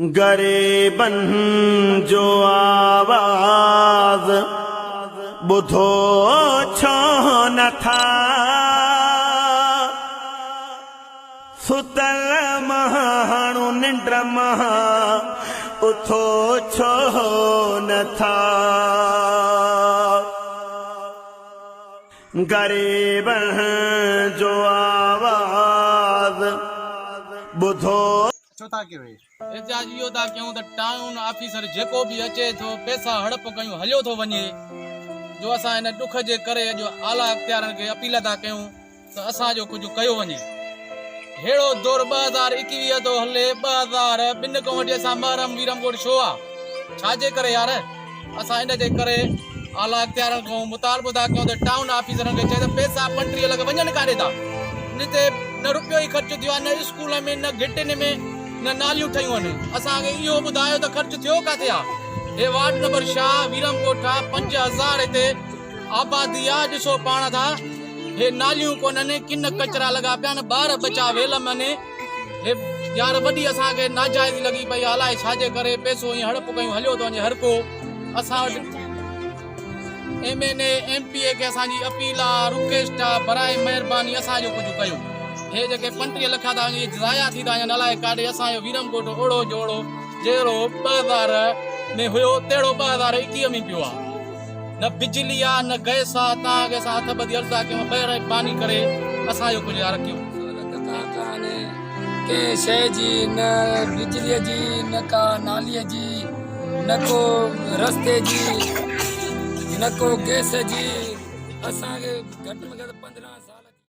गरीबन जो आवाज बुधो छो न था, सुतल महाणु निंड महा उथो छो न था। गरीबन जो आवाज बुधो था के वे एजाज इहो था कयूं त टाउन ऑफिसर जेको बि अचे थो पैसा हड़प कयूं हलियो थो वञे, जो असां इन दुख जे करे जो आला अख्तियारनि खे अपील था कयूं त असांजो कुझु कयो वञे। हेड़ो दौर 2021 थो हले, 2002 खां वठी असां महरम वीरमकोट छो आहे, छाजे करे यार? असां इन जे करे आला अख्तियारनि खां मुतालबो था कयूं त टाउन ऑफिसरनि खे चए त पैसा 35 लख वञनि काॾे था, हिते न रुपयो ई ख़र्च थियो आहे, न स्कूल में न गिटिन में न नालियूं ठहियूं आहिनि। असांखे इहो ॿुधायो त ख़र्च थियो किथे आहे? हे वार्ड नंबर शाह वीरमकोट आहे, 5000 हिते आबादी आहे। ॾिसो पाण था, हे नालियूं कोन्हनि, किन कचरा लॻा पिया आहिनि, ॿार बचा वेल में। हे यार वॾी असांखे नाजाइज़ लॻी पई, अलाए छाजे करे पैसो ईअं हड़प कयूं हलियो थो वञे हर को। असां वटि MNA MPA खे असांजी अपील आहे, रिक्वेस्ट आहे, बराए महिरबानी असांजो कुझु कयो। हे जेके 35 लख था ज़ाया थी था वञनि अलाए काॾे। असांजो वीरमकोट ओड़ो जोड़ो जहिड़ो 2000 में हुयो तहिड़ो 2021 में पियो आहे। न बिजली आहे न गैस आहे। तव्हांखे असां हथ ॿधी अर्ज़ु था कयूं, महिरबानी करे असांजो कुझु यार कयूं। कंहिं शइ जी न बिजलीअ जी, न का नालीअ जी, न को रस्ते जी, न को गैस जी। असांखे घटि में घटि 15 साल